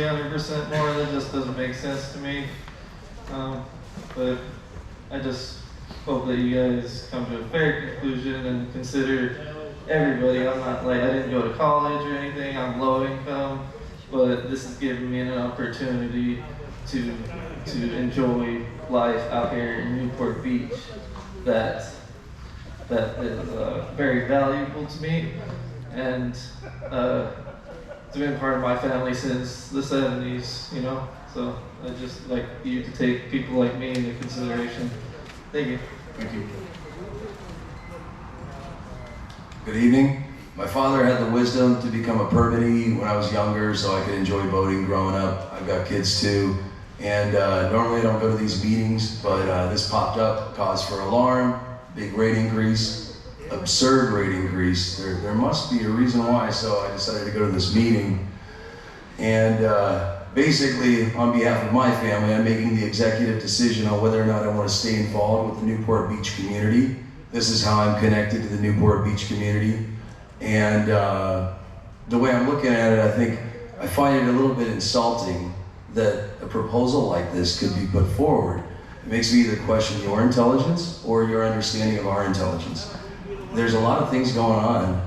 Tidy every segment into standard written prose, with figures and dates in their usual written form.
300% more, that just doesn't make sense to me. But I just hope that you guys come to a fair conclusion and consider everybody. I'm not like, I didn't go to college or anything, I'm low income, but this is giving me an opportunity to enjoy life out here in Newport Beach that is very valuable to me, and it's been part of my family since the 70s, you know, so I just like you to take people like me into consideration. Thank you. Thank you. Good evening. My father had the wisdom to become a permittee when I was younger so I could enjoy boating growing up. I've got kids too. And normally I don't go to these meetings, but this popped up, cause for alarm, big rate increase, absurd rate increase. There must be a reason why, so I decided to go to this meeting. And basically, on behalf of my family, I'm making the executive decision on whether or not I want to stay involved with the Newport Beach community. This is how I'm connected to the Newport Beach community. And the way I'm looking at it, I find it a little bit insulting that a proposal like this could be put forward. It makes me either question your intelligence or your understanding of our intelligence. There's a lot of things going on.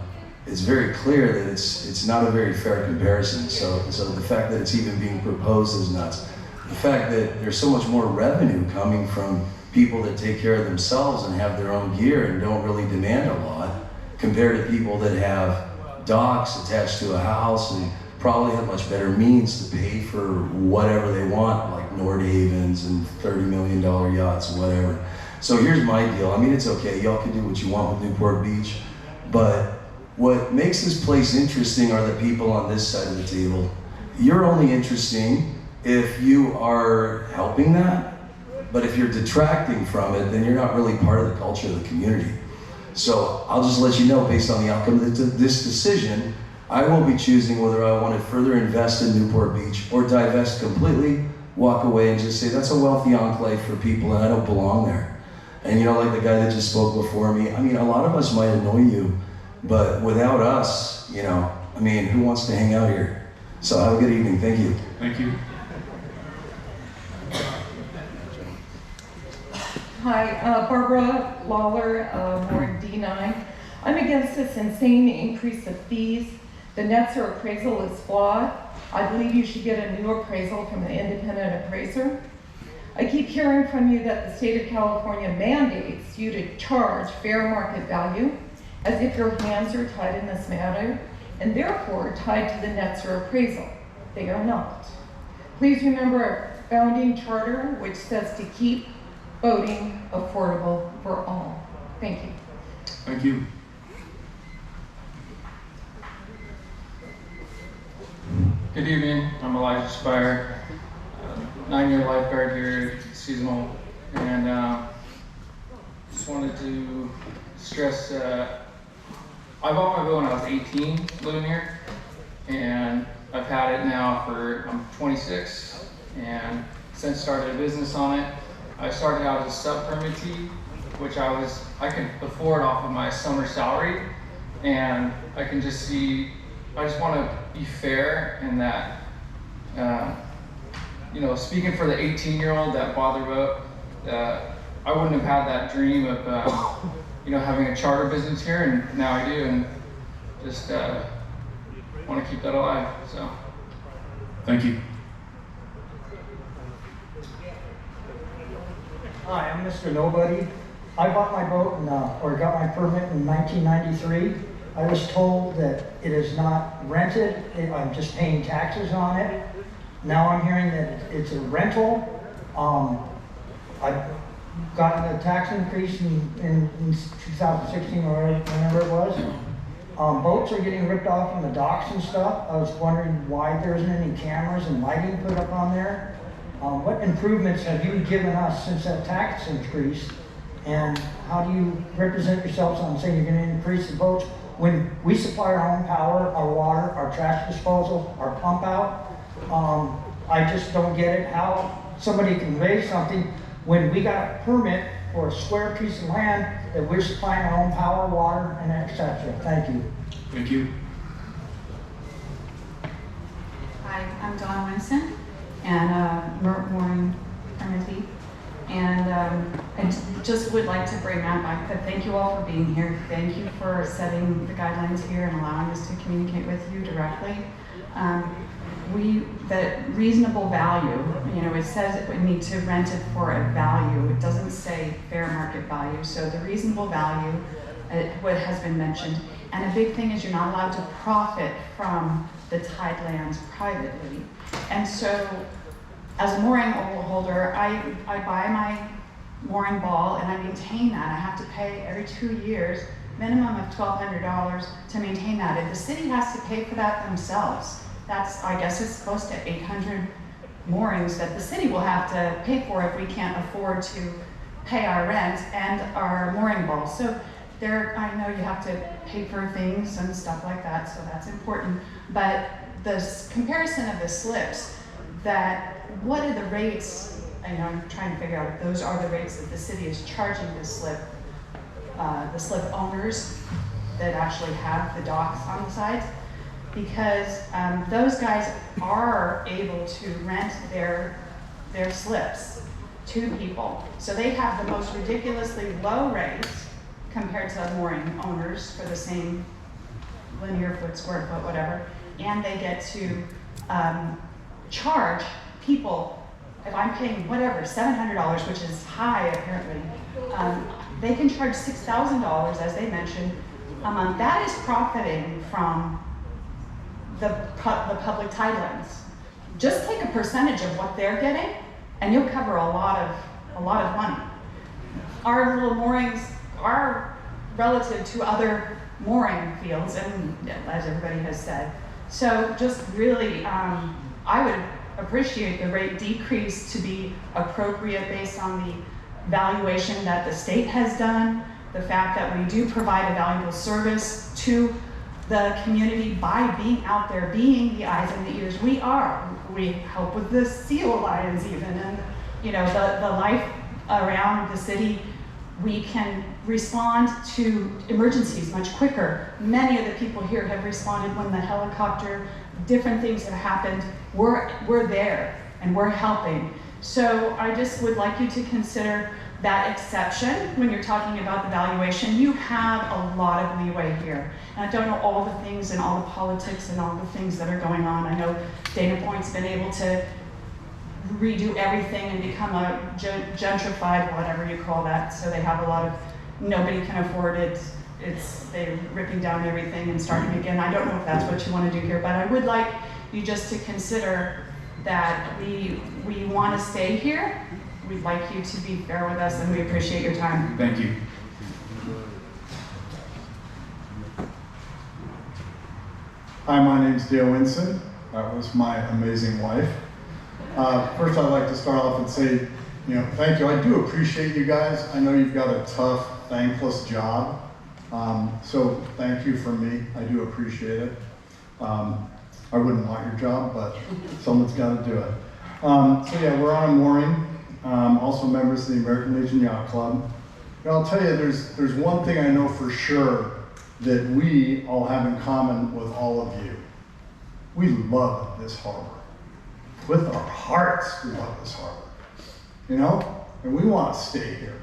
It's very clear that it's not a very fair comparison. So the fact that it's even being proposed is nuts. The fact that there's so much more revenue coming from people that take care of themselves and have their own gear and don't really demand a lot, compared to people that have docks attached to a house and probably have much better means to pay for whatever they want, like Nordhavens and $30 million yachts, whatever. So here's my deal. I mean, it's okay. Y'all can do what you want with Newport Beach, but what makes this place interesting are the people on this side of the table. You're only interesting if you are helping that, but if you're detracting from it, then you're not really part of the culture of the community. So I'll just let you know, based on the outcome of this decision, I will be choosing whether I want to further invest in Newport Beach or divest completely, walk away and just say that's a wealthy enclave for people and I don't belong there. And you know, like the guy that just spoke before me, I mean, a lot of us might annoy you, but without us, you know, I mean, who wants to hang out here? So have a good evening. Thank you. Thank you. Hi, Barbara Lawler, Ward D9. I'm against this insane increase of fees. The Netzer appraisal is flawed. I believe you should get a new appraisal from an independent appraiser. I keep hearing from you that the state of California mandates you to charge fair market value, as if your hands are tied in this matter, and therefore tied to the Netzer appraisal. They are not. Please remember our founding charter, which says to keep boating affordable for all. Thank you. Thank you. Good evening, I'm Elijah Spire, 9-year lifeguard here, seasonal, and just wanted to stress I bought my boat when I was 18 living here, and I've had it now I'm 26, and since started a business on it. I started out as a sub-permittee, which I could afford off of my summer salary, and I can just see, I just want to be fair in that, you know, speaking for the 18-year-old that bought their boat, I wouldn't have had that dream of, you know, having a charter business here, and now I do, and just want to keep that alive, so. Thank you. Hi, I'm Mr. Nobody. I bought my boat or got my permit in 1993. I was told that it is not rented. I'm just paying taxes on it. Now I'm hearing that it's a rental. I've gotten a tax increase in 2016 or whenever it was. Boats are getting ripped off on the docks and stuff. I was wondering why there isn't any cameras and lighting put up on there. What improvements have you given us since that tax increase? And how do you represent yourselves on saying you're going to increase the boats when we supply our own power, our water, our trash disposal, our pump out? I just don't get it how somebody can raise something when we got a permit for a square piece of land that we're supplying our own power, water, and etc. Thank you. Thank you. Hi, Hi, I'm Dawn Winson, and mooring permittee. And I just would like to bring that back, but thank you all for being here. Thank you for setting the guidelines here and allowing us to communicate with you directly. That reasonable value, you know, it says that we need to rent it for a value. It doesn't say fair market value. So the reasonable value, what has been mentioned. And a big thing is you're not allowed to profit from the tidelands privately. And so as a mooring holder, I buy my mooring ball and I maintain that. I have to pay every 2 years, minimum of $1,200 to maintain that. If the city has to pay for that themselves, that's, I guess it's close to 800 moorings that the city will have to pay for if we can't afford to pay our rent and our mooring ball. So there, I know you have to pay for things and stuff like that, so that's important. But the comparison of the slips, that what are the rates, I know I'm trying to figure out if those are the rates that the city is charging the slip owners that actually have the docks on the sides, because those guys are able to rent their slips to people. So they have the most ridiculously low rates compared to mooring owners for the same linear foot, square foot, whatever, and they get to charge people, if I'm paying whatever, $700, which is high apparently, they can charge $6,000, as they mentioned, a month. That is profiting from the public tidelands. Just take a percentage of what they're getting, and you'll cover a lot of money. Our little moorings are relative to other mooring fields, and as everybody has said. So just really, I would appreciate the rate decrease to be appropriate based on the valuation that the state has done, the fact that we do provide a valuable service to the community by being out there, being the eyes and the ears. We help with the sea lions even, and you know, the life around the city. We can respond to emergencies much quicker. Many of the people here have responded when the helicopter, different things have happened. We're there and we're helping. So I just would like you to consider that exception when you're talking about the valuation. You have a lot of leeway here. And I don't know all the things and all the politics and all the things that are going on. I know Dana Point's been able to redo everything and become a gentrified, whatever you call that. So they have a lot of, nobody can afford it. They're ripping down everything and starting again. I don't know if that's what you want to do here, but I would like you just to consider that we want to stay here. We'd like you to be fair with us, and we appreciate your time. Thank you. Hi, my name's Dale Winson. That was my amazing wife. First, I'd like to start off and say, thank you. I do appreciate you guys. I know you've got a tough, thankless job. So thank you from me. I do appreciate it. I wouldn't want your job, but someone's got to do it. So yeah, we're on a mooring. Also members of the American Legion Yacht Club. And I'll tell you, there's one thing I know for sure that we all have in common with all of you. We love this harbor. With our hearts, we love this harbor. And we want to stay here.